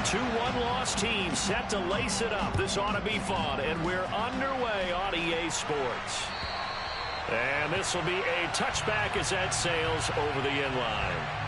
Two one-loss teams set to lace it up. This ought to be fun, and we're underway on EA Sports. And this will be a touchback as that sails over the end line.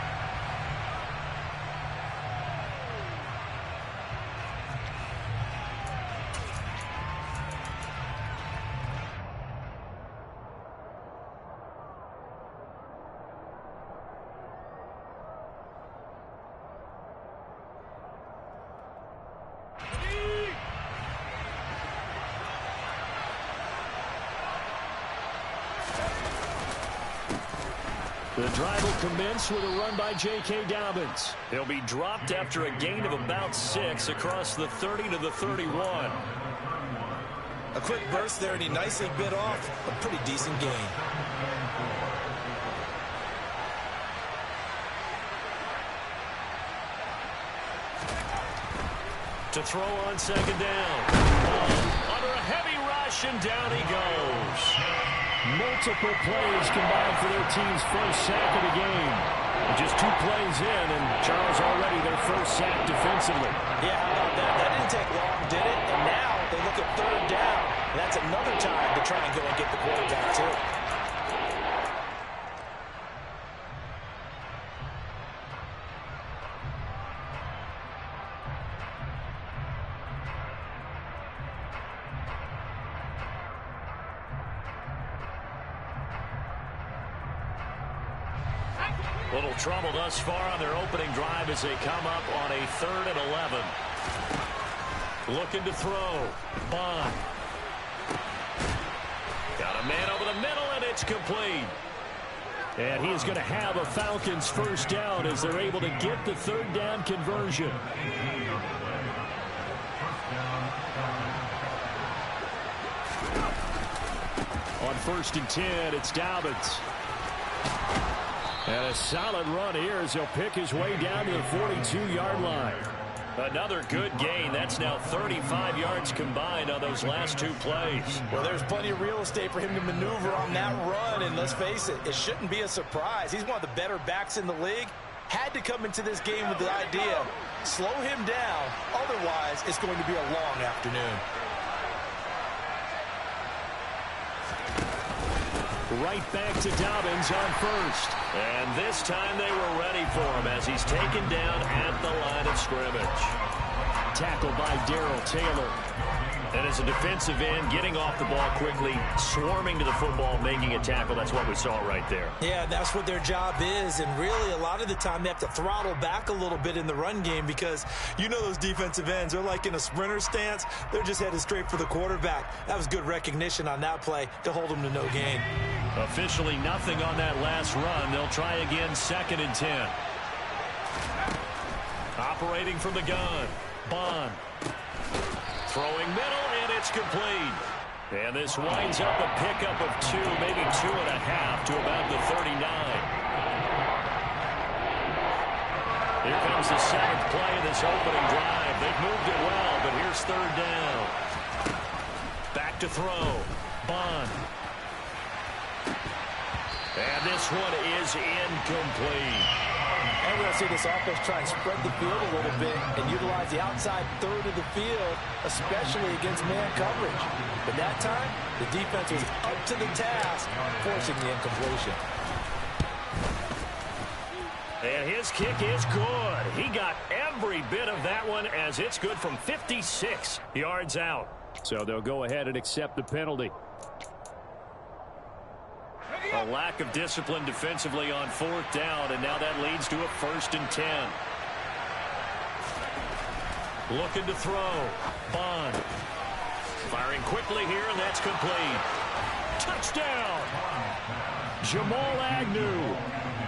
The drive will commence with a run by J.K. Dobbins. He'll be dropped after a gain of about 6 across the 30 to the 31. A quick burst there, and he nicely bit off a pretty decent gain. To throw on second down. Under a heavy rush, and down he goes. Multiple plays combined for their team's first sack of the game. Just 2 plays in, and Charles already their first sack defensively. Yeah, how about that? That didn't take long, did it? And now they look at third down. And that's another time to try and go and get the quarterback, too. Little trouble thus far on their opening drive as they come up on a 3rd and 11. Looking to throw. Bond. Got a man over the middle, and it's complete. And he's going to have a Falcons first down as they're able to get the 3rd down conversion. On 1st and 10, it's Dobbins. And a solid run here as he'll pick his way down to the 42-yard line. Another good gain. That's now 35 yards combined on those last 2 plays. Well, there's plenty of real estate for him to maneuver on that run, and let's face it, it shouldn't be a surprise. He's one of the better backs in the league. Had to come into this game with the idea, slow him down, otherwise it's going to be a long afternoon. Right back to Dobbins on 1st. And this time they were ready for him as he's taken down at the line of scrimmage. Tackled by Darrell Taylor. And as a defensive end, getting off the ball quickly, swarming to the football, making a tackle. That's what we saw right there. Yeah, that's what their job is. And really, a lot of the time, they have to throttle back a little bit in the run game because you know those defensive ends, they're like in a sprinter stance. They're just headed straight for the quarterback. That was good recognition on that play to hold them to no gain. Officially nothing on that last run. They'll try again 2nd and 10. Operating from the gun. Bond. Throwing middle, and it's complete. And this winds up a pickup of 2, maybe 2.5 to about the 39. Here comes the 7th play of this opening drive. They've moved it well, but here's 3rd down. Back to throw. Bond. And this one is incomplete. And we'll see this offense try and spread the field a little bit and utilize the outside 3rd of the field, especially against man coverage. But that time, the defense was up to the task, forcing the incompletion. And his kick is good. He got every bit of that one as it's good from 56 yards out. So they'll go ahead and accept the penalty. A lack of discipline defensively on 4th down, and now that leads to a 1st and 10. Looking to throw. Bond. Firing quickly here, and that's complete. Touchdown! Jamal Agnew.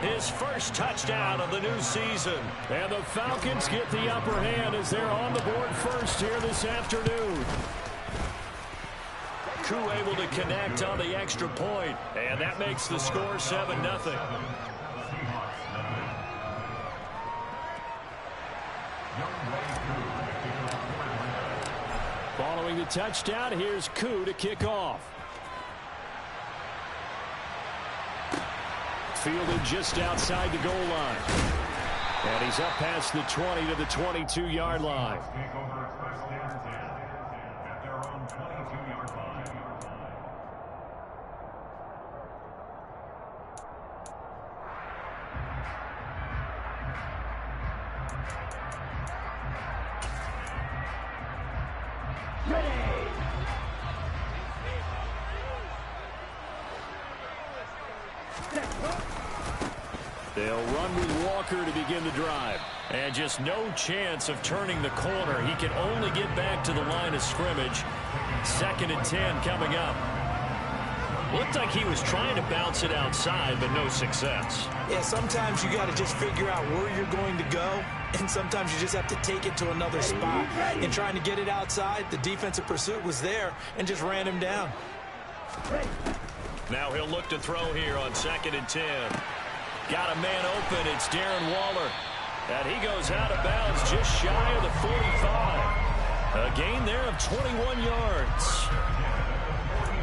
His first touchdown of the new season. And the Falcons get the upper hand as they're on the board first here this afternoon. Koo able to connect on the extra point, and that makes the score 7-0. Following the touchdown, here's Koo to kick off. Fielded just outside the goal line. And he's up past the 20 to the 22-yard line. They'll run with Walker to begin the drive. And just no chance of turning the corner. He can only get back to the line of scrimmage. 2nd and 10 coming up. Looked like he was trying to bounce it outside, but no success. Yeah, sometimes you got to just figure out where you're going to go, and sometimes you just have to take it to another spot. In trying to get it outside, the defensive pursuit was there and just ran him down. Now he'll look to throw here on 2nd and 10. Got a man open. It's Darren Waller. And he goes out of bounds just shy of the 45. A gain there of 21 yards.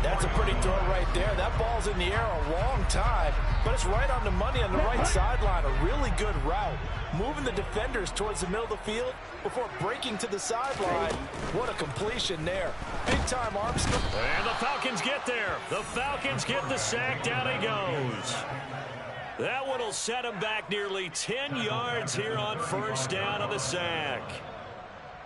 That's a pretty throw right there. That ball's in the air a long time, but it's right on the money on the right sideline. A really good route. Moving the defenders towards the middle of the field before breaking to the sideline. What a completion there. Big-time arm strength. And the Falcons get there. The Falcons get the sack. Down he goes. That one will set him back nearly 10 yards here on 1st down on the sack.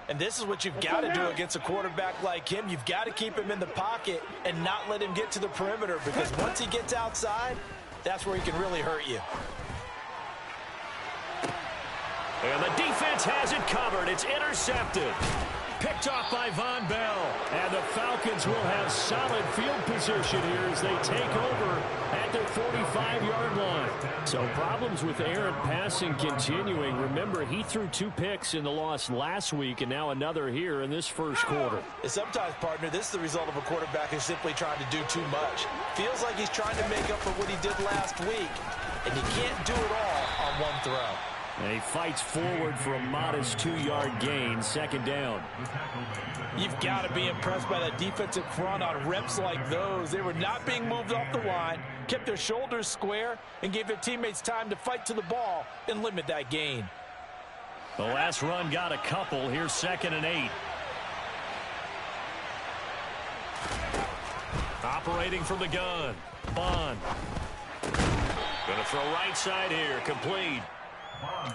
And this is what you've got to do against a quarterback like him. You've got to keep him in the pocket and not let him get to the perimeter, because once he gets outside, that's where he can really hurt you. And the defense has it covered. It's intercepted. Picked off by Von Bell. And the Falcons will have solid field position here as they take over at their 45-yard line. So problems with Aaron passing continuing. Remember, he threw 2 picks in the loss last week, and now another here in this first quarter. And sometimes, partner, this is the result of a quarterback who's simply trying to do too much. Feels like he's trying to make up for what he did last week, and you can't do it all on one throw. And he fights forward for a modest 2-yard gain, 2nd down. You've got to be impressed by that defensive front on reps like those. They were not being moved off the line, kept their shoulders square, and gave their teammates time to fight to the ball and limit that gain. The last run got a couple. Here's 2nd and 8. Operating from the gun. Bond. Going to throw right side here. Complete.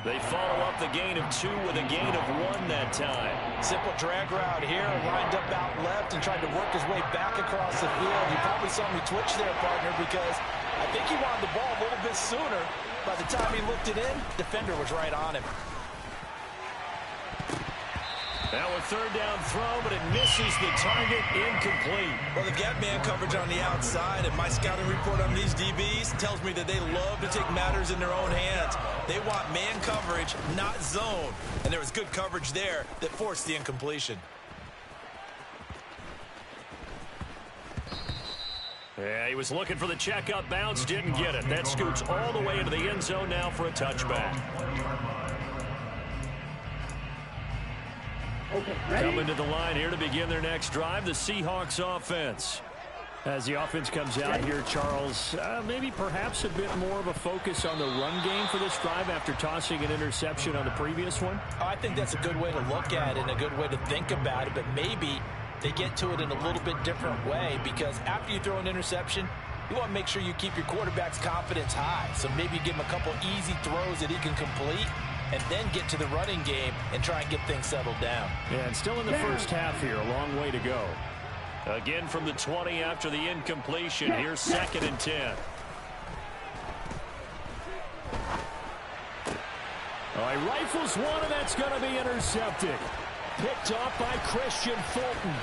They follow up the gain of 2 with a gain of 1 that time. Simple drag route here, lined up out left and tried to work his way back across the field. You probably saw me twitch there, partner, because I think he wanted the ball a little bit sooner. By the time he looked it in, defender was right on him. Now a 3rd down throw, but it misses the target. Incomplete. Well, they've got man coverage on the outside, and my scouting report on these DBs tells me that they love to take matters in their own hands. They want man coverage, not zone. And there was good coverage there that forced the incompletion. Yeah, he was looking for the checkup bounce, didn't get it. That scoots all the way into the end zone now for a touchback. Coming to the line here to begin their next drive, the Seahawks offense. As the offense comes out here, Charles, maybe perhaps a bit more of a focus on the run game for this drive after tossing an interception on the previous one? I think that's a good way to look at it and a good way to think about it, but maybe they get to it in a little bit different way, because after you throw an interception, you want to make sure you keep your quarterback's confidence high. So maybe give him a couple easy throws that he can complete, and then get to the running game and try and get things settled down. Yeah, and still in the first half here, a long way to go. Again from the 20 after the incompletion. Here's 2nd and 10. All right, rifles one, and that's going to be intercepted. Picked off by Christian Fulton.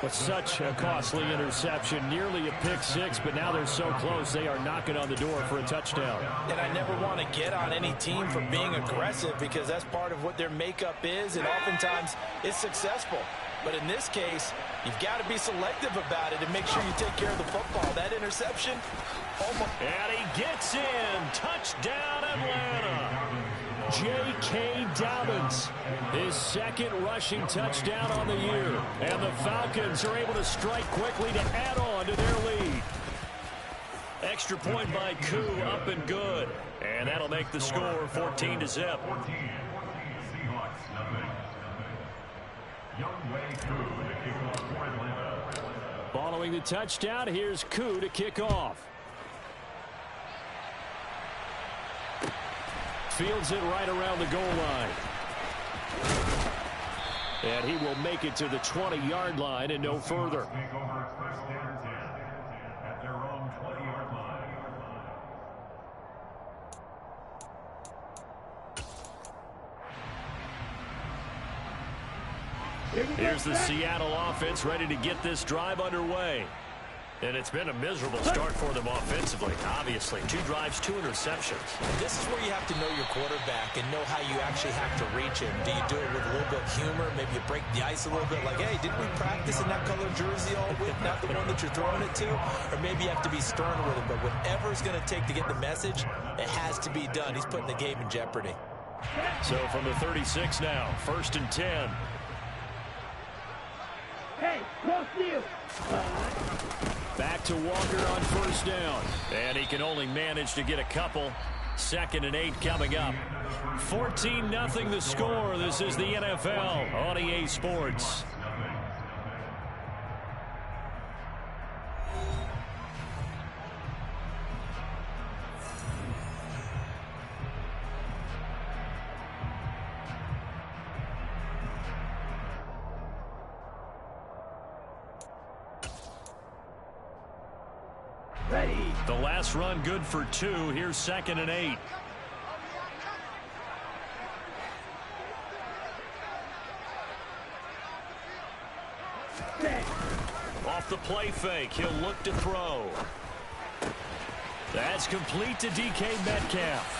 But such a costly interception, nearly a pick 6, but now they're so close they are knocking on the door for a touchdown. And I never want to get on any team for being aggressive, because that's part of what their makeup is, and oftentimes it's successful. But in this case, you've got to be selective about it and make sure you take care of the football. That interception, almost. And he gets in. Touchdown, Atlanta. J.K. Dobbins, his 2nd rushing touchdown on the year. And the Falcons are able to strike quickly to add on to their lead. Extra point by Koo, up and good. And that'll make the score 14-0. Following the touchdown, here's Koo to kick off. Fields it right around the goal line. And he will make it to the 20-yard line and no further. Here's the Seattle offense ready to get this drive underway. And it's been a miserable start for them offensively, obviously. 2 drives, 2 interceptions. This is where you have to know your quarterback and know how you actually have to reach him. Do you do it with a little bit of humor? Maybe you break the ice a little bit like, hey, didn't we practice in that color jersey all week, not the one that you're throwing it to? Or maybe you have to be stern with him. But whatever it's going to take to get the message, it has to be done. He's putting the game in jeopardy. So from the 36 now, 1st and 10. Hey, close to you. Back to Walker on 1st down. And he can only manage to get a couple. 2nd and 8 coming up. 14-0 the score. This is the NFL on EA Sports. The last run good for 2. Here's 2nd and 8. Off the play fake, he'll look to throw. That's complete to DK Metcalf.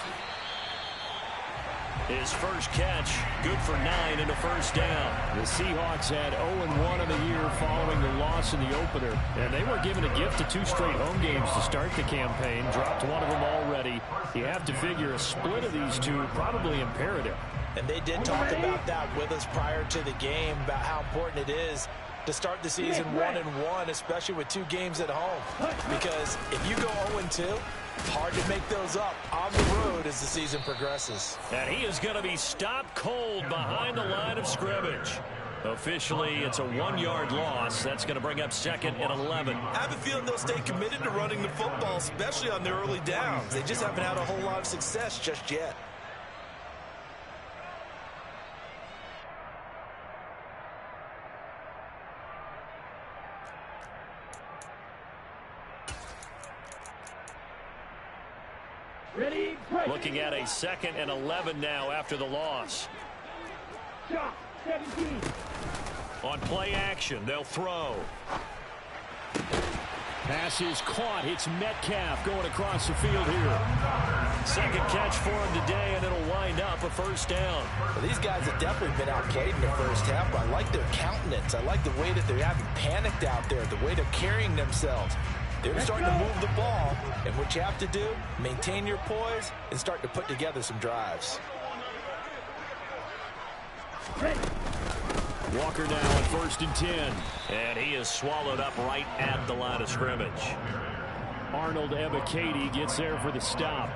His first catch, good for 9 and a 1st down. The Seahawks had 0-1 in the year following the loss in the opener. And they were given a gift of 2 straight home games to start the campaign. Dropped one of them already. You have to figure a split of these 2 probably imperative. And they did talk about that with us prior to the game, about how important it is to start the season 1-1, especially with 2 games at home. Because if you go 0-2, hard to make those up on the road as the season progresses. And he is going to be stopped cold behind the line of scrimmage. Officially, it's a 1-yard loss. That's going to bring up 2nd and 11. I have a feeling they'll stay committed to running the football, especially on their early downs. They just haven't had a whole lot of success just yet. Ready? Looking at a 2nd and 11 now after the loss. Shot 17. On play action, they'll throw. Pass is caught. It's Metcalf going across the field here. 2nd catch for him today, and it'll wind up a 1st down. Well, these guys have definitely been outplayed in the first half, but I like their countenance. I like the way that they're having panicked out there, the way they're carrying themselves. They're starting to move the ball, and what you have to do, maintain your poise and start to put together some drives. Walker now on 1st and 10, and he is swallowed up right at the line of scrimmage. Arnold WK2 gets there for the stop.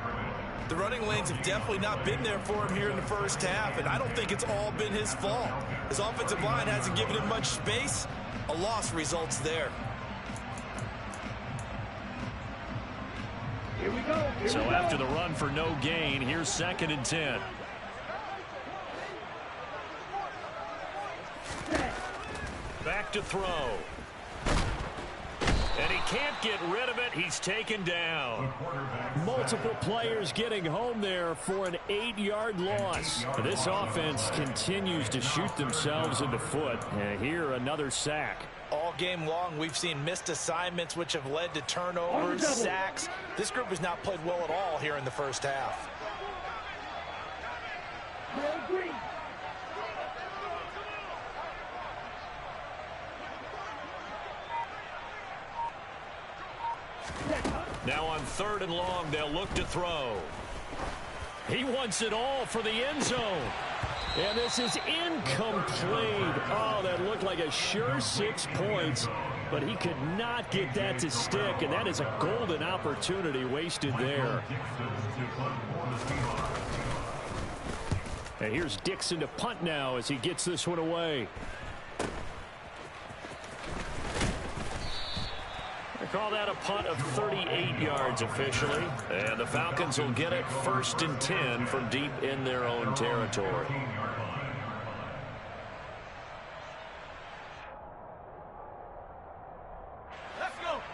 The running lanes have definitely not been there for him here in the first half, and I don't think it's all been his fault. His offensive line hasn't given him much space. A loss results there. Here we go. So after the run for no gain, here's 2nd and 10. Back to throw. And he can't get rid of it. He's taken down. Multiple players getting home there for an 8-yard loss. This offense continues to shoot themselves in the foot. And here, another sack. All game long, we've seen missed assignments, which have led to turnovers, sacks. This group has not played well at all here in the first half. Now on 3rd and long, they'll look to throw. He wants it all for the end zone. And this is incomplete. Oh, that looked like a sure 6 points. but he could not get that to stick, and that is a golden opportunity wasted there. And here's Dixon to punt now as he gets this one away. They call that a punt of 38 yards officially. And the Falcons will get it 1st and 10 from deep in their own territory.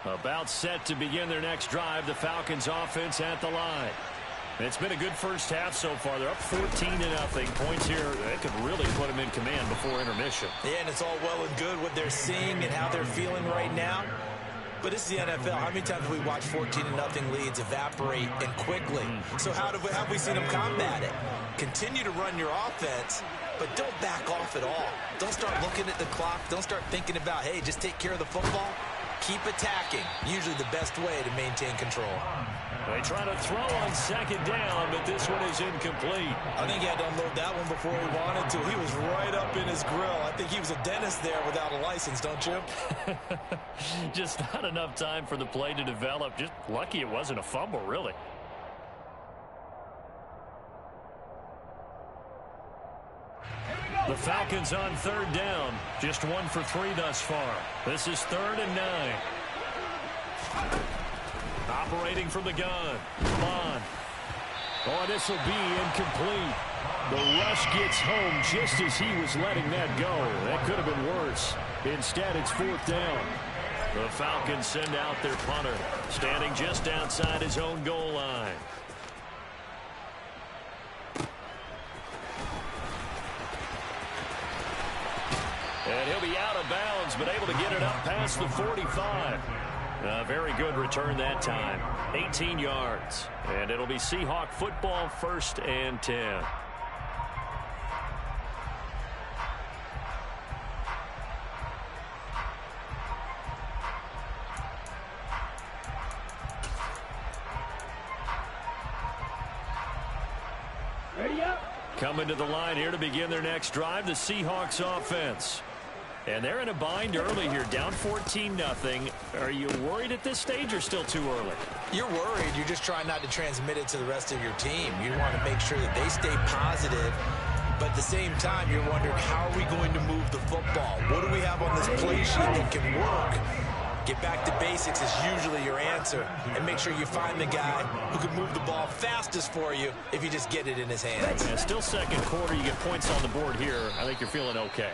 About set to begin their next drive, the Falcons offense at the line. It's been a good first half so far. They're up 14-0. Points here, that could really put them in command before intermission. Yeah, and it's all well and good what they're seeing and how they're feeling right now. But it's the NFL. How many times have we watched 14-0 leads evaporate and quickly? So how have we seen them combat it? Continue to run your offense, but don't back off at all. Don't start looking at the clock. Don't start thinking about, hey, just take care of the football. Keep attacking. Usually the best way to maintain control. They try to throw on 2nd down, but this one is incomplete. I think he had to unload that one before he wanted to. He was right up in his grill. I think he was a dentist there without a license, don't you? Just not enough time for the play to develop. Just lucky it wasn't a fumble, really. The Falcons on 3rd down. Just 1 for 3 thus far. This is 3rd and 9. Operating from the gun. Bond. Oh, this will be incomplete. The rush gets home just as he was letting that go. That could have been worse. Instead, it's 4th down. The Falcons send out their punter, standing just outside his own goal line. And he'll be out of bounds, but able to get it up past the 45. A very good return that time. 18 yards. And it'll be Seahawk football 1st and 10. Ready up. Coming to the line here to begin their next drive, the Seahawks offense. And they're in a bind early here, down 14-0. Are you worried at this stage or still too early? You're worried. You're just trying not to transmit it to the rest of your team. You want to make sure that they stay positive. But at the same time, you're wondering, how are we going to move the football? What do we have on this play sheet that can work? Get back to basics is usually your answer. And make sure you find the guy who can move the ball fastest for you if you just get it in his hands. And still 2nd quarter, you get points on the board here. I think you're feeling okay.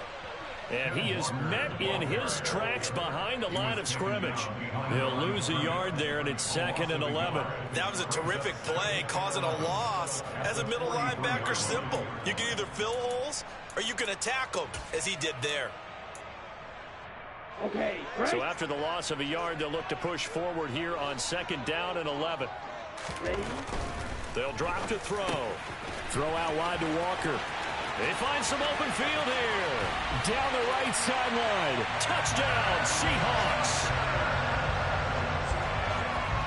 And he is met in his tracks behind the line of scrimmage. He'll lose a yard there, and it's 2nd and 11. That was a terrific play, causing a loss. As a middle linebacker, simple. You can either fill holes or you can attack them, as he did there. Okay, right. So after the loss of a yard, they'll look to push forward here on 2nd down and 11. Ready. They'll drop to throw. Throw out wide to Walker. They find some open field here. Down the right sideline. Touchdown, Seahawks.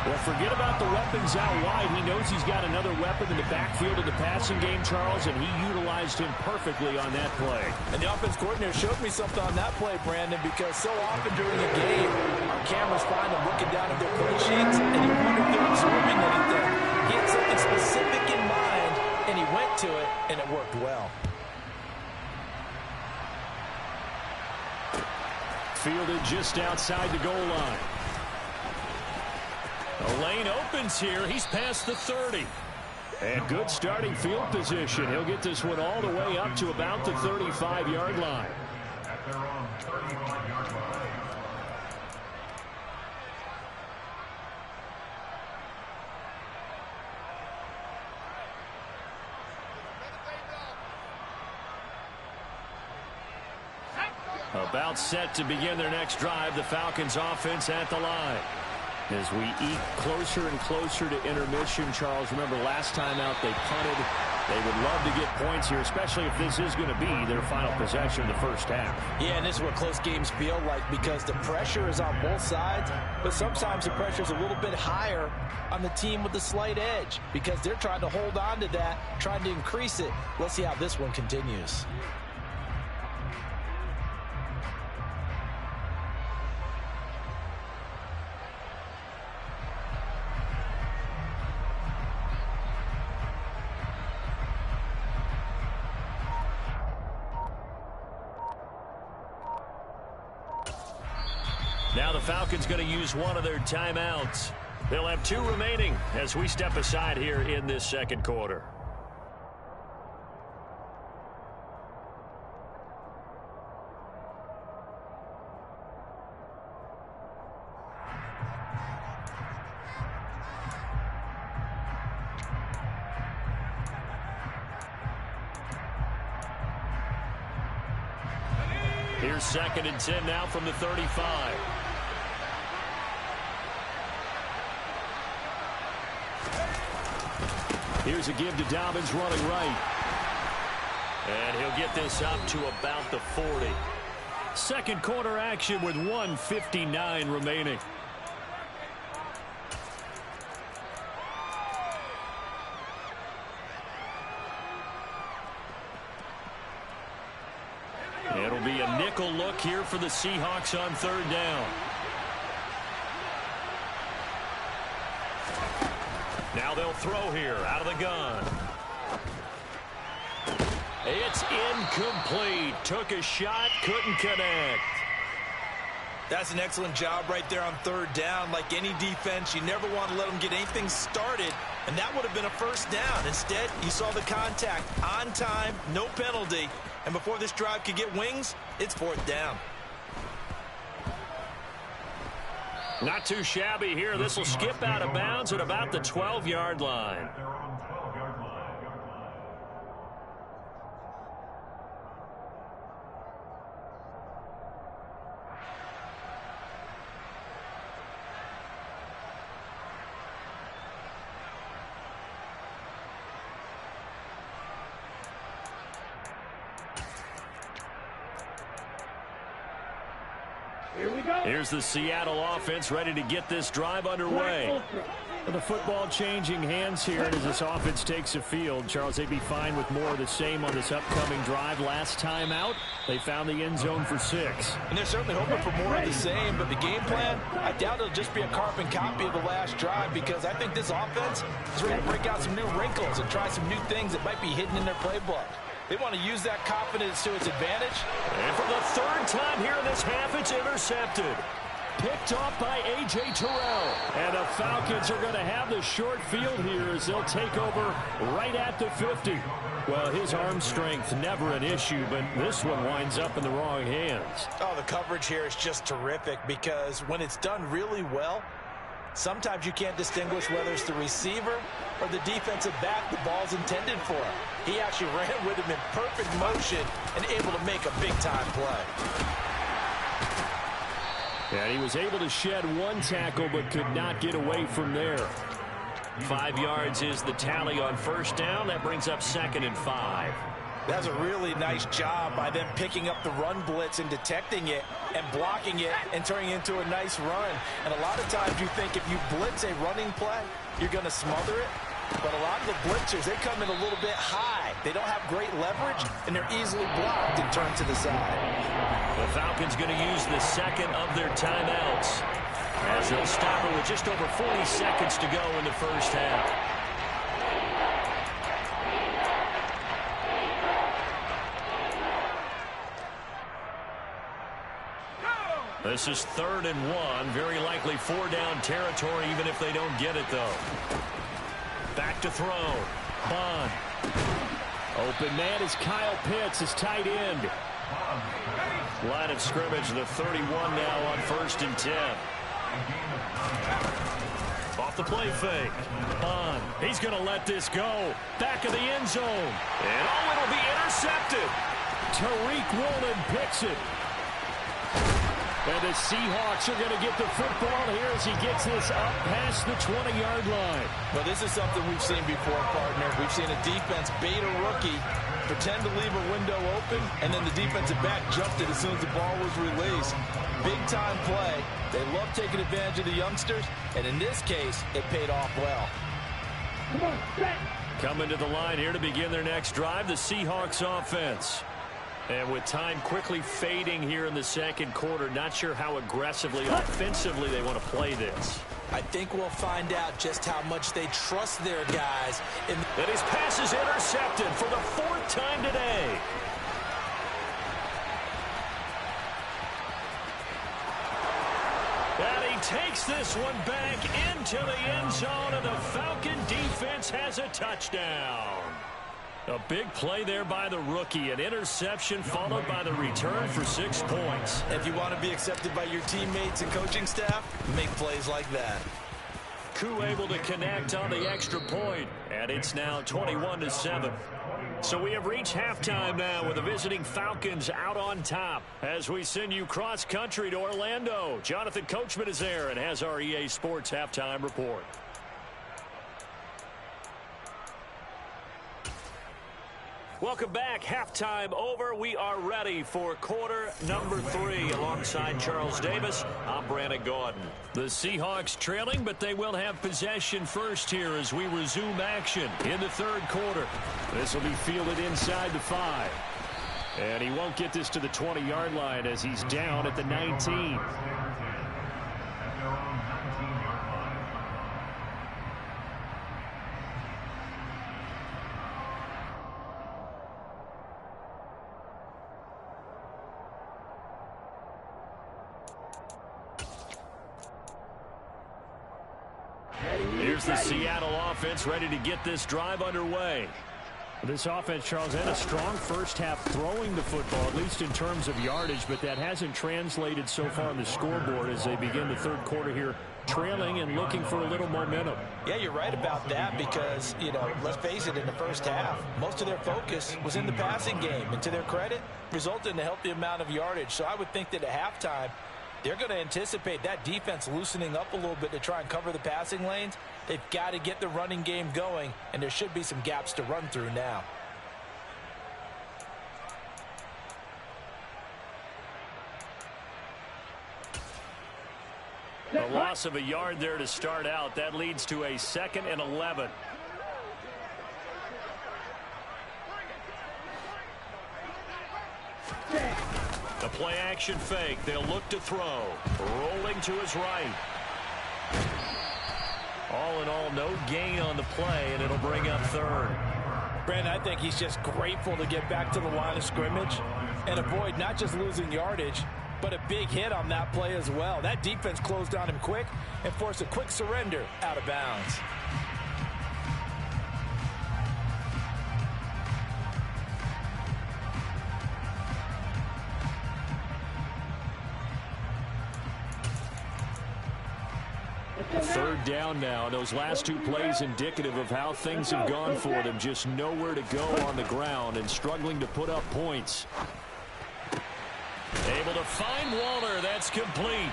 Well, forget about the weapons out wide. He knows he's got another weapon in the backfield of the passing game, Charles, and he utilized him perfectly on that play. And the offense coordinator showed me something on that play, Brandon, because so often during the game, our cameras find them looking down at their play sheets, and you wonder if they're absorbing anything. He had something specific in mind, and he went to it, and it worked well. Fielded just outside the goal line. The lane opens here. He's past the 30. And good starting field position. He'll get this one all the way up to about the 35-yard line. At their own 35-yard line. About set to begin their next drive, the Falcons offense at the line. As we eke closer and closer to intermission, Charles, remember last time out they punted. They would love to get points here, especially if this is going to be their final possession of the first half. Yeah, and this is what close games feel like because the pressure is on both sides, but sometimes the pressure is a little bit higher on the team with the slight edge because they're trying to hold on to that, trying to increase it. Let's see how this one Now the Falcons going to use one of their timeouts. They'll have 2 remaining as we step aside here in this second quarter. Here's 2nd and 10 now from the 35. Here's a give to Dobbins running right. And he'll get this up to about the 40. Second quarter action with 1:59 remaining. It'll be a nickel look here for the Seahawks on 3rd down. Now they'll throw here out of the gun. It's incomplete. Took a shot, couldn't connect. That's an excellent job right there on 3rd down. Like any defense, you never want to let them get anything started, and that would have been a 1st down. Instead, you saw the contact on time, no penalty, and before this drive could get wings, it's 4th down. Not too shabby here. This will skip out of bounds at about the 12-yard line. They're on 12-yard line. Here we go. Here's the Seattle offense ready to get this drive underway. The football changing hands here, and as this offense takes the field, Charles, they'd be fine with more of the same on this upcoming drive. Last time out, they found the end zone for 6. And they're certainly hoping for more of the same, but the game plan, I doubt it'll just be a carbon copy of the last drive, because I think this offense is ready to break out some new wrinkles and try some new things that might be hidden in their playbook. They want to use that confidence to its advantage. And for the 3rd time here in this half, it's intercepted. Picked off by A.J. Terrell. And the Falcons are going to have the short field here as they'll take over right at the 50. Well, his arm strength, never an issue, but this one winds up in the wrong hands. Oh, the coverage here is just terrific, because when it's done really well, sometimes you can't distinguish whether it's the receiver or the defensive back the ball's intended for. He actually ran with him in perfect motion and able to make a big-time play. And he was able to shed 1 tackle but could not get away from there. 5 yards is the tally on 1st down. That brings up 2nd and 5. That's a really nice job by them picking up the run blitz and detecting it and blocking it and turning it into a nice run. And a lot of times you think if you blitz a running play, you're going to smother it. But a lot of the blitzers, they come in a little bit high. They don't have great leverage, and they're easily blocked and turned to the side. The Falcons going to use the 2nd of their timeouts, as they'll stop it with just over 40 seconds to go in the 1st half. This is 3rd and 1. Very likely 4-down territory, even if they don't get it, though. Back to throw. Bond. Open man is Kyle Pitts, his tight end. Line of scrimmage, the 31 now on 1st and 10. Off the play fake. Bond. He's going to let this go. Back of the end zone. And oh, it'll be intercepted. Tariq Woolen picks it. And the Seahawks are going to get the football here as he gets this up past the 20-yard line. Well, this is something we've seen before, partner. We've seen a defense bait a rookie, pretend to leave a window open, and then the defensive back jumped it as soon as the ball was released. Big-time play. They love taking advantage of the youngsters, and in this case, it paid off well. Come on, back. Coming to the line here to begin their next drive, the Seahawks offense. And with time quickly fading here in the second quarter, not sure how aggressively, offensively they want to play this. I think we'll find out just how much they trust their guys. And his pass is intercepted for the 4th time today. And he takes this one back into the end zone, and the Falcon defense has a touchdown. A big play there by the rookie. An interception followed by the return for 6 points. If you want to be accepted by your teammates and coaching staff, make plays like that. Koo able to connect on the extra point, and it's now 21-7. So we have reached halftime now with the visiting Falcons out on top. As we send you cross-country to Orlando, Jonathan Coachman is there and has our EA Sports halftime report. Welcome back. Halftime over. We are ready for quarter number 3. Alongside Charles Davis, I'm Brandon Gaudin. The Seahawks trailing, but they will have possession first here as we resume action in the third quarter. This will be fielded inside the 5. And he won't get this to the 20-yard line as he's down at the 19. Here's the Seattle offense ready to get this drive underway. This offense, Charles, had a strong first half throwing the football, at least in terms of yardage, but that hasn't translated so far on the scoreboard as they begin the third quarter here, trailing and looking for a little momentum. Yeah, you're right about that because, let's face it, in the first half, most of their focus was in the passing game. And to their credit, resulted in a healthy amount of yardage. So I would think that at halftime, they're going to anticipate that defense loosening up a little bit to try and cover the passing lanes. They've got to get the running game going, and there should be some gaps to run through now. A loss of a yard there to start out. That leads to a 2nd and 11. The play action fake. They'll look to throw. Rolling to his right. All in all, no gain on the play, and it'll bring up third. Brandon, I think he's just grateful to get back to the line of scrimmage and avoid not just losing yardage, but a big hit on that play as well. That defense closed on him quick and forced a quick surrender out of bounds. Third down now. Those last 2 plays indicative of how things have gone for them. Just nowhere to go on the ground and struggling to put up points. Able to find Waller. That's complete.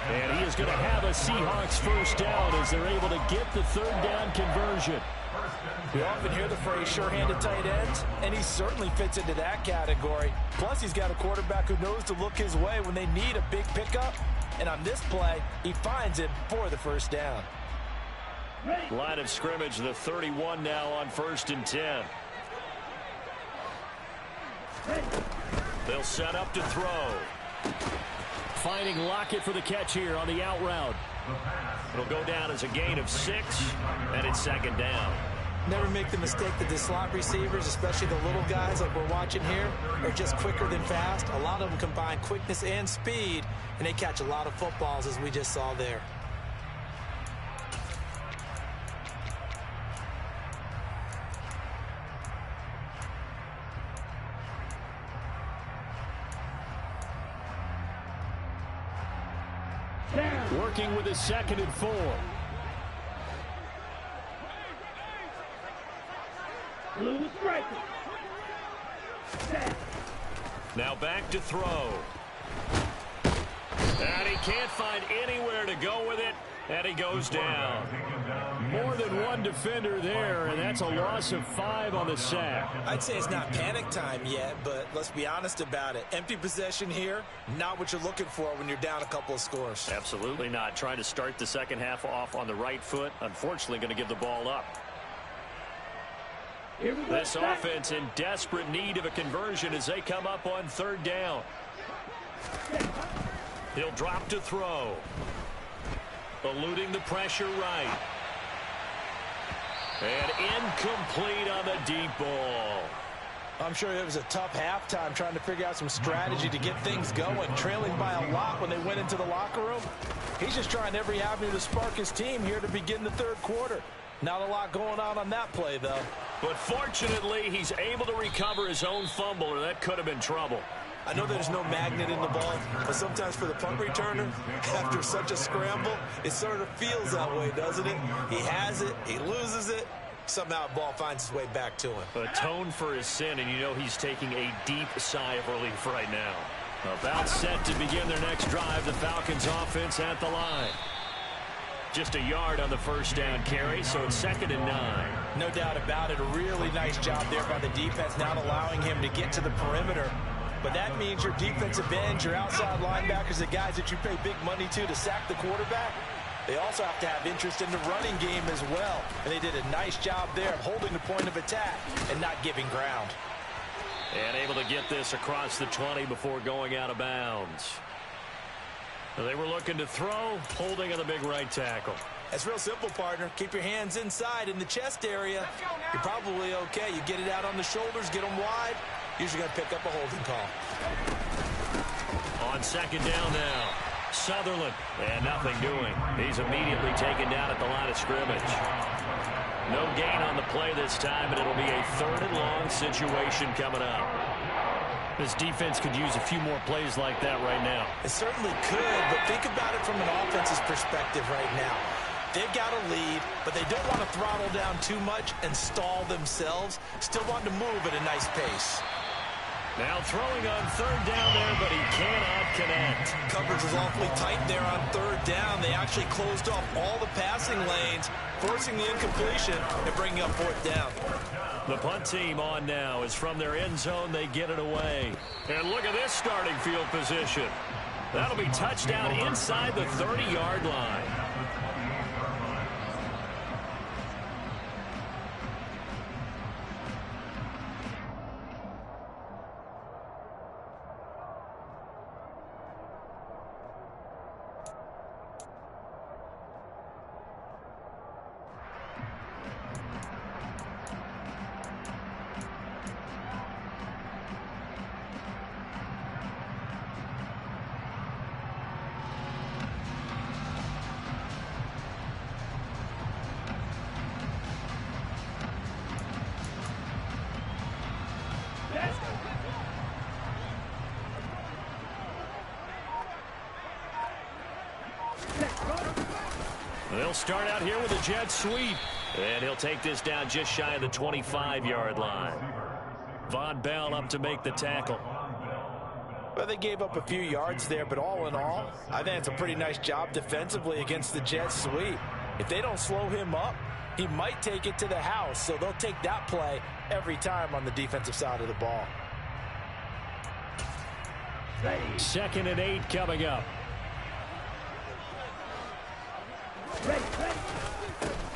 And he is going to have a Seahawks first down as they're able to get the third down conversion. We often hear the phrase sure-handed tight ends, and he certainly fits into that category. Plus, he's got a quarterback who knows to look his way when they need a big pickup. And on this play, he finds it for the first down. Line of scrimmage, the 31 now on 1st and 10. They'll set up to throw. Finding Lockett for the catch here on the out route. It'll go down as a gain of 6, and it's 2nd down. Never make the mistake that the slot receivers, especially the little guys like we're watching here, are just quicker than fast. A lot of them combine quickness and speed, and they catch a lot of footballs, as we just saw there. Working with a 2nd and 4. Blue striker. Now back to throw. And he can't find anywhere to go with it, and he goes down. More than one defender there, and that's a loss of 5 on the sack. I'd say it's not panic time yet, but let's be honest about it. Empty possession here, not what you're looking for when you're down a couple of scores. Absolutely not. Trying to start the second half off on the right foot. Unfortunately, going to give the ball up. This offense in desperate need of a conversion as they come up on 3rd down. He'll drop to throw. Eluding the pressure right. And incomplete on the deep ball. I'm sure it was a tough halftime trying to figure out some strategy to get things going. Trailing by a lot when they went into the locker room. He's just trying every avenue to spark his team here to begin the third quarter. Not a lot going on that play, though. But fortunately, he's able to recover his own fumble, or that could have been trouble. I know there's no magnet in the ball, but sometimes for the punt returner, after such a scramble, it sort of feels that way, doesn't it? He has it, he loses it, somehow the ball finds its way back to him. Atone for his sin, and you know he's taking a deep sigh of relief right now. About set to begin their next drive, the Falcons offense at the line. Just a yard on the first down carry, so it's 2nd and 9. No doubt about it. A really nice job there by the defense, not allowing him to get to the perimeter. But that means your defensive ends, your outside linebackers, the guys that you pay big money to sack the quarterback, they also have to have interest in the running game as well. And they did a nice job there of holding the point of attack and not giving ground. And able to get this across the 20 before going out of bounds. They were looking to throw, holding on the big right tackle. That's real simple, partner. Keep your hands inside in the chest area. You're probably okay. You get it out on the shoulders, get them wide. Usually going to pick up a holding call. On 2nd down now, Sutherland, and nothing doing. He's immediately taken down at the line of scrimmage. No gain on the play this time, and it'll be a 3rd and long situation coming up. This defense could use a few more plays like that right now. It certainly could, but think about it from an offense's perspective right now. They've got a lead, but they don't want to throttle down too much and stall themselves. Still want to move at a nice pace. Now throwing on 3rd down there, but he cannot connect. Coverage is awfully tight there on 3rd down. They actually closed off all the passing lanes, forcing the incompletion and bringing up 4th down. The punt team on now is from their end zone. They get it away. And look at this starting field position. That'll be touchdown inside the 30-yard line. They'll start out here with a jet sweep. And he'll take this down just shy of the 25-yard line. Von Bell up to make the tackle. Well, they gave up a few yards there, but all in all, I think it's a pretty nice job defensively against the jet sweep. If they don't slow him up, he might take it to the house, so they'll take that play every time on the defensive side of the ball. 2nd and 8 coming up.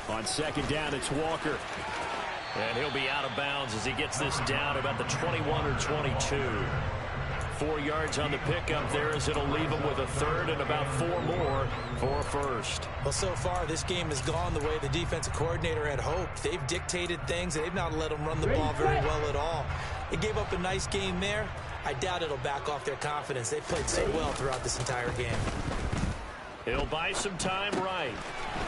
On 2nd down, it's Walker. And he'll be out of bounds as he gets this down about the 21 or 22. 4 yards on the pickup there as it'll leave him with a 3rd and about 4 more for a 1st. Well, so far, this game has gone the way the defensive coordinator had hoped. They've dictated things, and they've not let them run the ball very well at all. They gave up a nice game there. I doubt it'll back off their confidence. They played so well throughout this entire game. He'll buy some time right.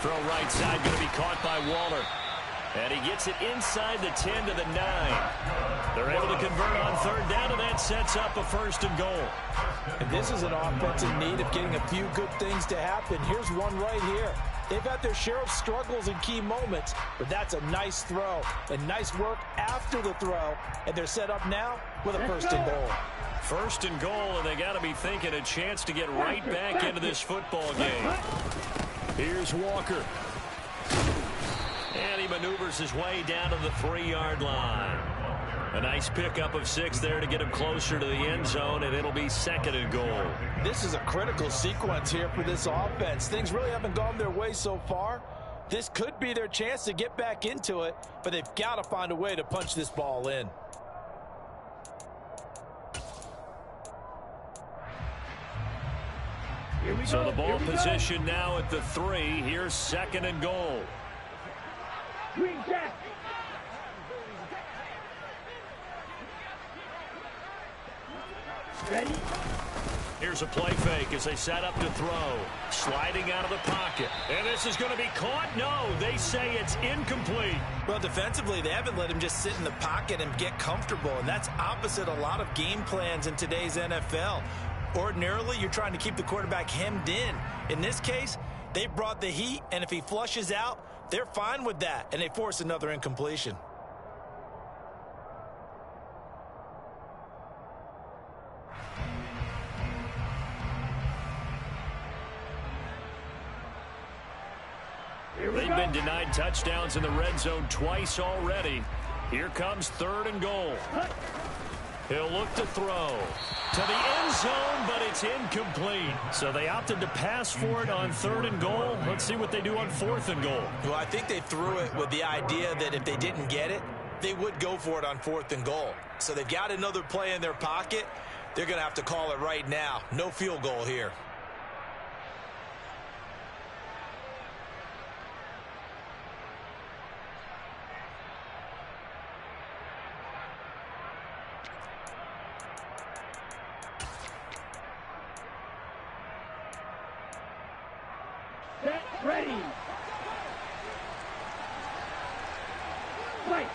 Throw right side going to be caught by Waller. And he gets it inside the 10 to the 9. They're able to convert on 3rd down, and that sets up a 1st and goal. And this is an offense in need of getting a few good things to happen. Here's one right here. They've had their share of struggles in key moments, but that's a nice throw and nice work after the throw. And they're set up now with a 1st and goal. 1st and goal, and they got to be thinking a chance to get right back into this football game. Here's Walker. And he maneuvers his way down to the 3-yard line. A nice pickup of 6 there to get him closer to the end zone, and it'll be 2nd and goal. This is a critical sequence here for this offense. Things really haven't gone their way so far. This could be their chance to get back into it, but they've got to find a way to punch this ball in. So the ball position now at the 3. Here's 2nd and goal. Green jack. Ready? Here's a play fake as they set up to throw. Sliding out of the pocket. And this is going to be caught? No, they say it's incomplete. Well, defensively, they haven't let him just sit in the pocket and get comfortable, and that's opposite a lot of game plans in today's NFL. Ordinarily, you're trying to keep the quarterback hemmed in. In this case, they brought the heat, and if he flushes out, they're fine with that, and they force another incompletion. They've been denied touchdowns in the red zone twice already. Here comes 3rd and goal. He'll look to throw to the end zone, but it's incomplete. So they opted to pass for it on 3rd and goal. Let's see what they do on 4th and goal. Well, I think they threw it with the idea that if they didn't get it, they would go for it on 4th and goal. So they've got another play in their pocket. They're going to have to call it right now. No field goal here. Ready. Wait.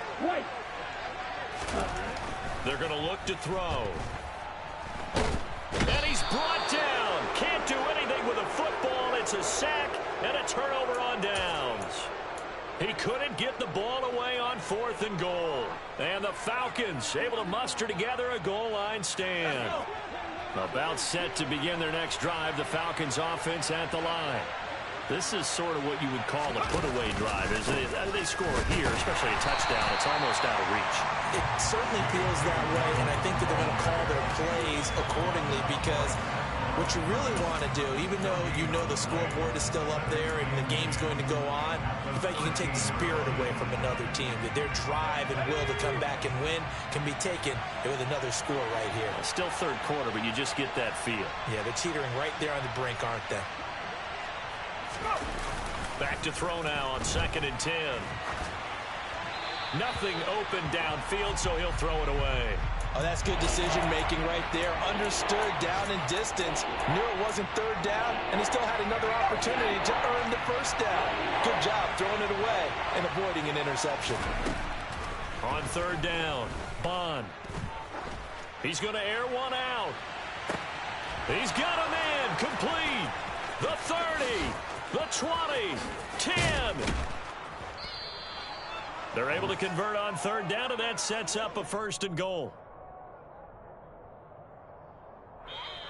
They're going to look to throw. And he's brought down. Can't do anything with a football. It's a sack and a turnover on downs. He couldn't get the ball away on 4th and goal. And the Falcons able to muster together a goal line stand. About set to begin their next drive. The Falcons offense at the line. This is sort of what you would call a put-away drive. As they score here, especially a touchdown, it's almost out of reach. It certainly feels that way, and I think that they're going to call their plays accordingly because what you really want to do, even though you know the scoreboard is still up there and the game's going to go on, in fact, you can take the spirit away from another team, that their drive and will to come back and win can be taken with another score right here. Still 3rd quarter, but you just get that feel. Yeah, they're teetering right there on the brink, aren't they? Back to throw now on 2nd and 10. Nothing open downfield, so he'll throw it away. Oh, that's good decision-making right there. Understood down and distance. Knew it wasn't 3rd down, and he still had another opportunity to earn the 1st down. Good job throwing it away and avoiding an interception. On 3rd down, Bond. He's going to air one out. He's got a man complete. The 30. The 20, 10. They're able to convert on 3rd down, and that sets up a 1st and goal.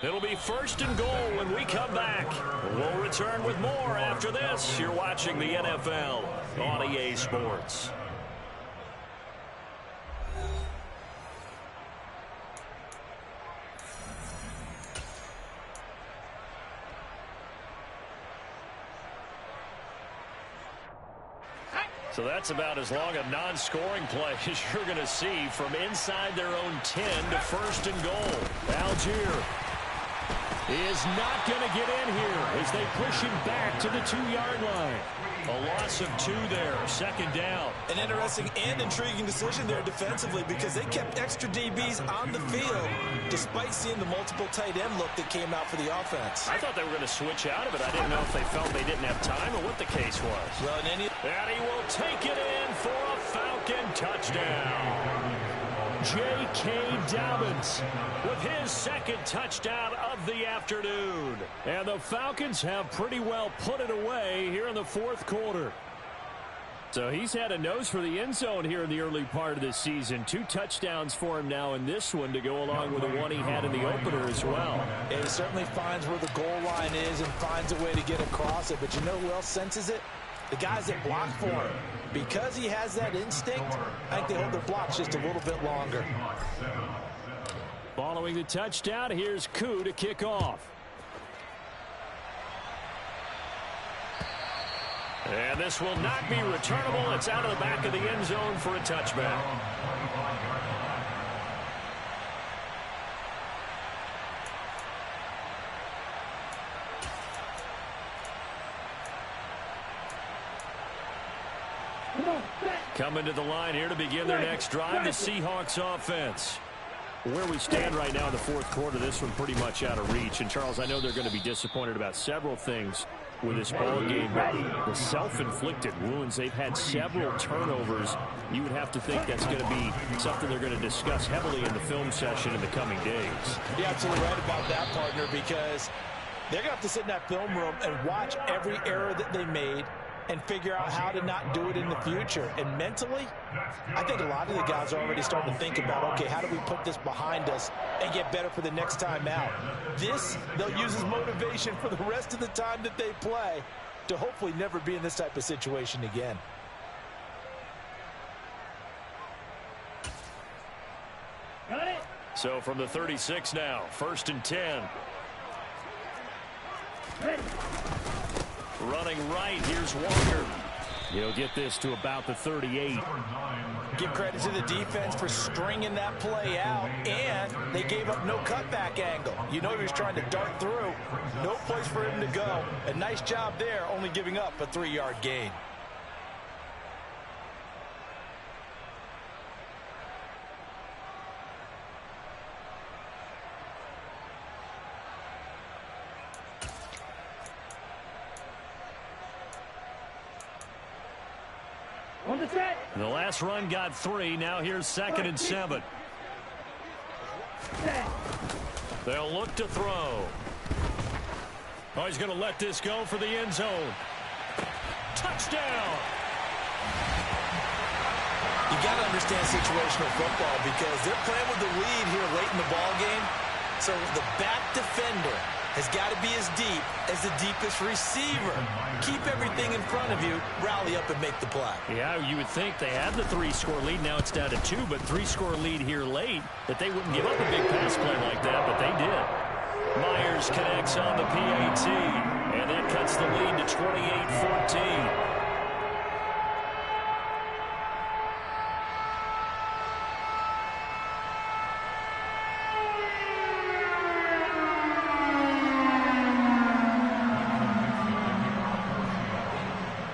It'll be 1st and goal when we come back. We'll return with more after this. You're watching the NFL on EA Sports. So that's about as long a non-scoring play as you're going to see from inside their own 10 to 1st and goal. Algier is not going to get in here as they push him back to the 2-yard line. A loss of 2 there, 2nd down. An interesting and intriguing decision there defensively because they kept extra DBs on the field despite seeing the multiple tight end look that came out for the offense. I thought they were going to switch out of it. I didn't know if they felt they didn't have time or what the case was. Well, and he will take it in for a Falcon touchdown. J.K. Dobbins with his 2nd touchdown of the afternoon. And the Falcons have pretty well put it away here in the 4th quarter. So he's had a nose for the end zone here in the early part of this season. 2 touchdowns for him now in this one to go along with the one he had in the opener as well. Yeah, he certainly finds where the goal line is and finds a way to get across it. But you know who else senses it? The guys that block for him. Because he has that instinct, I think they hold their blocks just a little bit longer. Following the touchdown, here's Koo to kick off. And this will not be returnable. It's out of the back of the end zone for a touchback. Coming to the line here to begin their next drive, the Seahawks offense. Where we stand right now in the fourth quarter, this one pretty much out of reach. And, Charles, I know they're going to be disappointed about several things with this ball game, but the self-inflicted wounds, they've had several turnovers. You would have to think that's going to be something they're going to discuss heavily in the film session in the coming days. You're absolutely right about that, partner, because they're going to have to sit in that film room and watch every error that they made and figure out how to not do it in the future. And mentally, I think a lot of the guys are already starting to think about, okay, how do we put this behind us and get better for the next time out? This, they'll use as motivation for the rest of the time that they play to hopefully never be in this type of situation again. Got it. So from the 36 now, 1st and 10. Ready. Running right, here's Walker. He'll get this to about the 38. Give credit to the defense for stringing that play out, and they gave up no cutback angle. You know he was trying to dart through. No place for him to go. A nice job there, only giving up a 3-yard gain. On the set. The last run got 3. Now here's 2nd and 7. Set. They'll look to throw. Oh, he's going to let this go for the end zone. Touchdown! You got to understand situational football because they're playing with the lead here late in the ball game. So the back defender has got to be as deep as the deepest receiver. Keep everything in front of you, rally up and make the play. Yeah, you would think they had the 3-score lead. Now it's down to 2, but 3-score lead here late, that they wouldn't give up a big pass play like that, but they did. Myers connects on the PAT, and that cuts the lead to 28-14.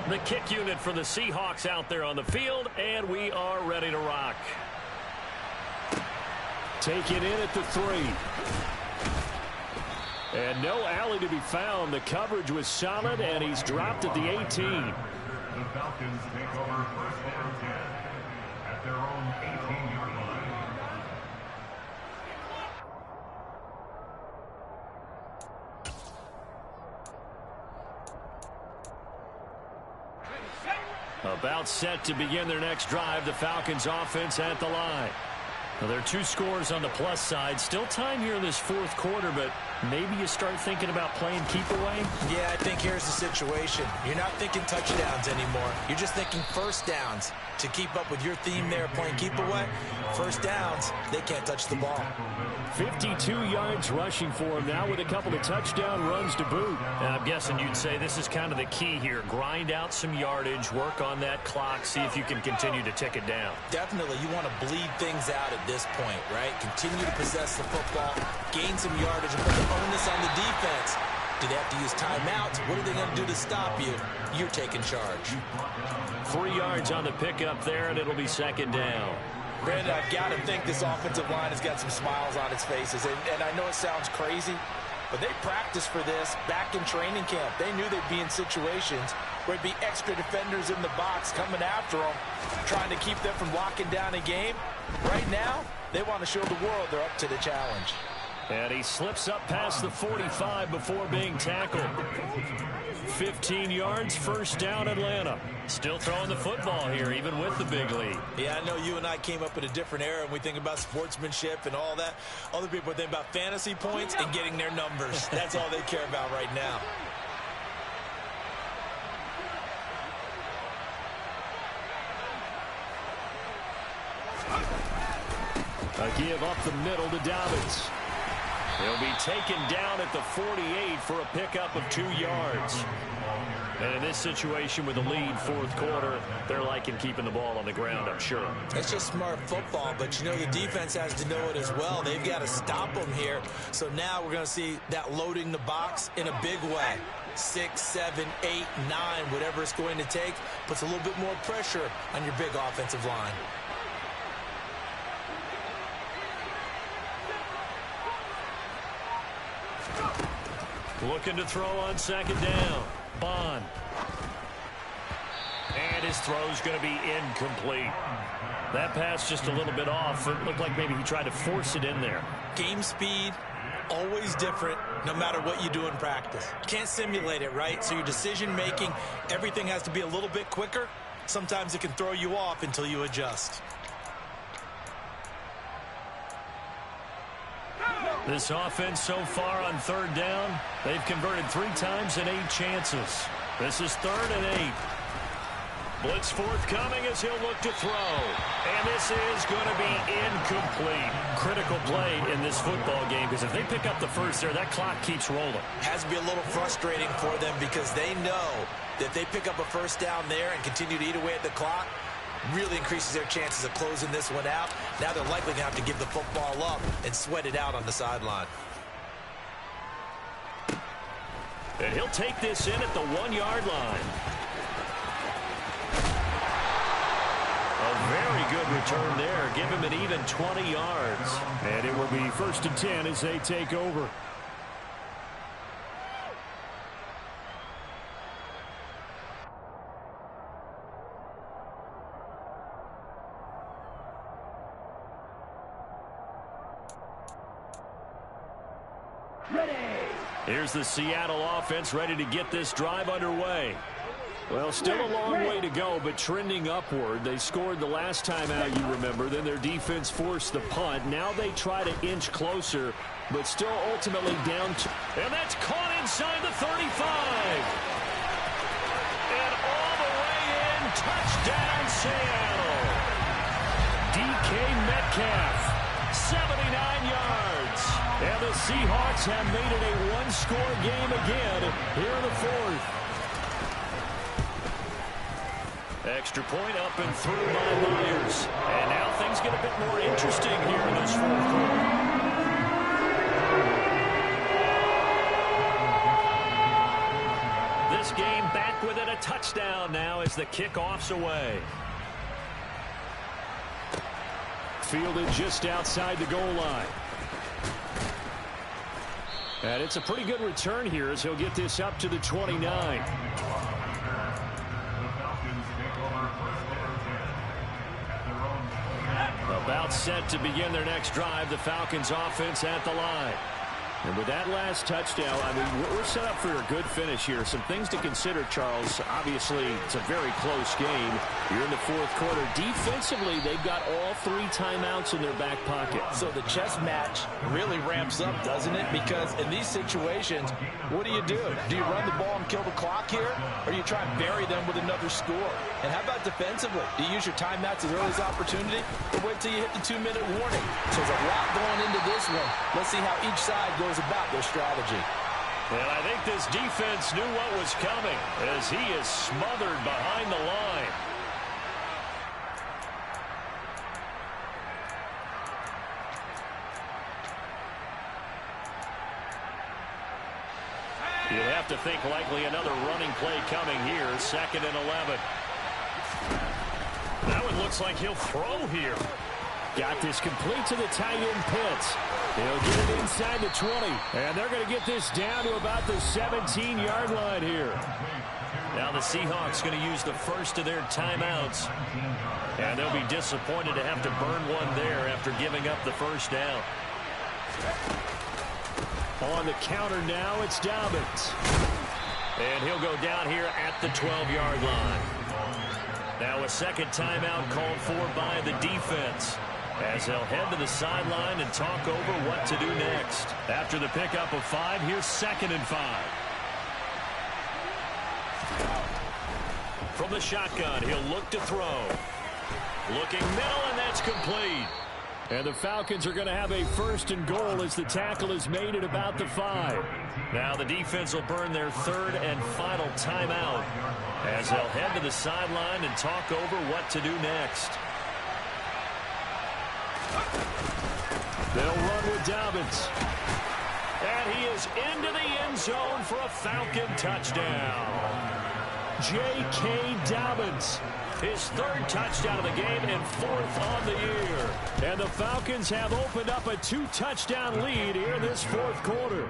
The kick unit for the Seahawks out there on the field, and we are ready to rock. Take it in at the 3. And no alley to be found. The coverage was solid, and he's dropped at the 18. The Falcons take over 1st and 10 at their own 18-yard line. About set to begin their next drive. The Falcons offense at the line. Well, there are 2 scores on the plus side. Still time here in this fourth quarter, but maybe you start thinking about playing keep away. Yeah, I think here's the situation. You're not thinking touchdowns anymore. You're just thinking first downs. To keep up with your theme there, playing keep away, first downs, they can't touch the ball. 52 yards rushing for him now with a couple of touchdown runs to boot. And I'm guessing you'd say this is kind of the key here. Grind out some yardage, work on that clock, see if you can continue to tick it down. Definitely, you want to bleed things out at this point, right? Continue to possess the football, gain some yardage, and put the onus on the defense. Do they have to use timeouts? What are they going to do to stop you? You're taking charge. 3 yards on the pickup there, and it'll be 2nd down. Brandon, I've got to think this offensive line has got some smiles on its faces. And I know it sounds crazy, but they practiced for this back in training camp. They knew they'd be in situations where it'd be extra defenders in the box coming after them, trying to keep them from locking down a game. Right now, they want to show the world they're up to the challenge. And he slips up past the 45 before being tackled. 15 yards, 1st down Atlanta. Still throwing the football here, even with the big lead. Yeah, I know you and I came up in a different era, and we think about sportsmanship and all that. Other people think about fantasy points and getting their numbers. That's all they care about right now. A give up the middle to Dobbins. He'll be taken down at the 48 for a pickup of 2 yards. And in this situation with the lead, fourth quarter, they're liking keeping the ball on the ground, I'm sure. It's just smart football, but you know the defense has to know it as well. They've got to stop them here. So now we're going to see that loading the box in a big way. 6, 7, 8, 9, whatever it's going to take, puts a little bit more pressure on your big offensive line. Looking to throw on second down. Bond. And his throw's going to be incomplete. That pass just a little bit off. It looked like maybe he tried to force it in there. Game speed, always different, no matter what you do in practice. Can't simulate it, right? So your decision making, everything has to be a little bit quicker. Sometimes it can throw you off until you adjust. This offense so far on third down, they've converted 3 times in 8 chances. This is 3rd and 8. Blitz forthcoming as he'll look to throw. And this is going to be incomplete. Critical play in this football game, because if they pick up the first there, that clock keeps rolling. Has to be a little frustrating for them because they know that if they pick up a first down there and continue to eat away at the clock, really increases their chances of closing this one out. Now they're likely going to have to give the football up and sweat it out on the sideline. And he'll take this in at the 1-yard line. A very good return there. Give him an even 20 yards. And it will be 1st and 10 as they take over. Here's the Seattle offense ready to get this drive underway. Well, still a long way to go, but trending upward. They scored the last time out, you remember. Then their defense forced the punt. Now they try to inch closer, but still ultimately down. And that's caught inside the 35. And all the way in, touchdown Seattle. DK Metcalf, 79 yards. And the Seahawks have made it a one-score game again here in the 4th. Extra point up and through by Myers. And now things get a bit more interesting here in this 4th quarter. This game back within a touchdown now as the kickoff's away. Fielded just outside the goal line. And it's a pretty good return here as he'll get this up to the 29. About set to begin their next drive, the Falcons offense at the line. And with that last touchdown, I mean, we're set up for a good finish here. Some things to consider, Charles. Obviously, it's a very close game. You're in the 4th quarter. Defensively, they've got all 3 timeouts in their back pocket. So the chess match really ramps up, doesn't it? Because in these situations, what do? Do you run the ball and kill the clock here? Or do you try and bury them with another score? And how about defensively? Do you use your timeouts as early as opportunity? Or wait till you hit the 2-minute warning? So there's a lot going into this one. Let's see how each side goes about their strategy. And I think this defense knew what was coming as he is smothered behind the line. You'd have to think likely another running play coming here. 2nd and 11. That one looks like he'll throw here. Got this complete to the tight end Pitts. He'll get it inside the 20. And they're going to get this down to about the 17-yard line here. Now the Seahawks going to use the first of their timeouts. And they'll be disappointed to have to burn one there after giving up the first down. On the counter now, it's Dobbins. And he'll go down here at the 12-yard line. Now a second timeout called for by the defense, as they'll head to the sideline and talk over what to do next. After the pickup of 5, here's 2nd and 5. From the shotgun, he'll look to throw. Looking middle, and that's complete. And the Falcons are going to have a 1st and goal as the tackle is made at about the 5. Now the defense will burn their 3rd and final timeout, as they'll head to the sideline and talk over what to do next. They'll run with Dobbins. And he is into the end zone for a Falcon touchdown. J.K. Dobbins. His 3rd touchdown of the game and 4th on the year. And the Falcons have opened up a 2-touchdown lead here in this 4th quarter.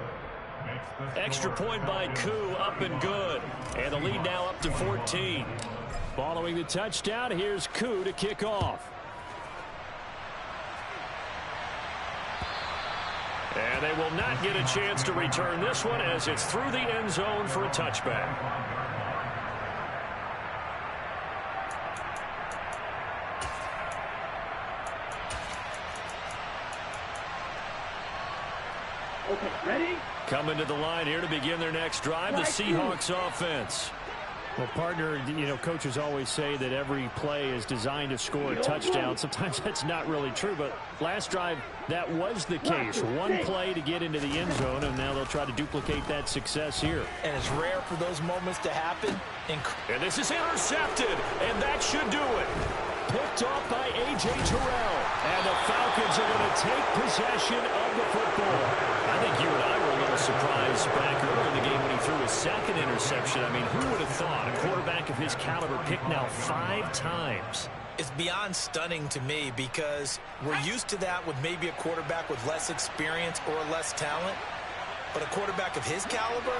Extra point by Koo, up and good. And the lead now up to 14. Following the touchdown, here's Koo to kick off. And they will not get a chance to return this one as it's through the end zone for a touchback. Okay, ready? Coming to the line here to begin their next drive, the Seahawks offense. Well, partner, you know, coaches always say that every play is designed to score a touchdown. Sometimes that's not really true, but last drive, that was the case. One play to get into the end zone, and now they'll try to duplicate that success here. And it's rare for those moments to happen. And this is intercepted, and that should do it. Picked off by A.J. Terrell. And the Falcons are going to take possession of the football. I think you and I were a little surprised back earlier in the game when he threw his second interception. I mean, who would have thought a quarterback of his caliber picked now 5 times? It's beyond stunning to me because we're used to that with maybe a quarterback with less experience or less talent. But a quarterback of his caliber,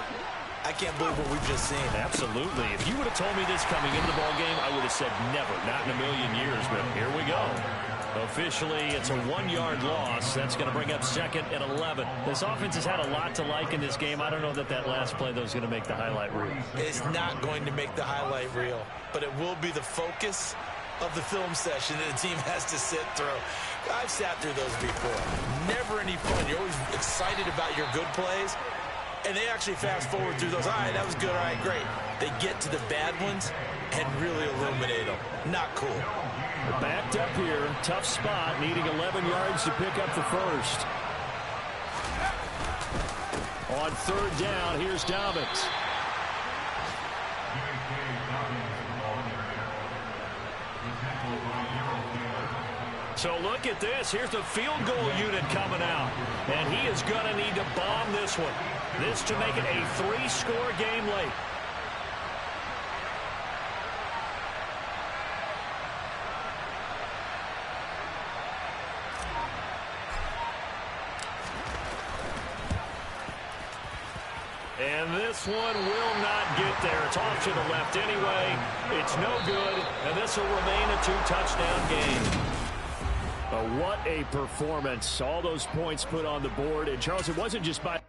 I can't believe what we've just seen. Absolutely. If you would have told me this coming into the ball game, I would have said never, not in a million years. But here we go. Officially, it's a 1-yard loss. That's going to bring up 2nd and 11. This offense has had a lot to like in this game. I don't know that last play, though, is going to make the highlight reel. It's not going to make the highlight reel, but it will be the focus of the film session that the team has to sit through. I've sat through those before. Never any fun. You're always excited about your good plays, and they actually fast forward through those. All right, that was good. All right, great. They get to the bad ones and really illuminate them. Not cool. Backed up here. Tough spot. Needing 11 yards to pick up the first. On 3rd down, here's Dobbins. So look at this. Here's the field goal unit coming out. And he is going to need to bomb this one. This to make it a 3-score game late. And this one will not get there. It's off to the left anyway. It's no good. And this will remain a 2-touchdown game. What a performance. All those points put on the board. And, Charles, it wasn't just by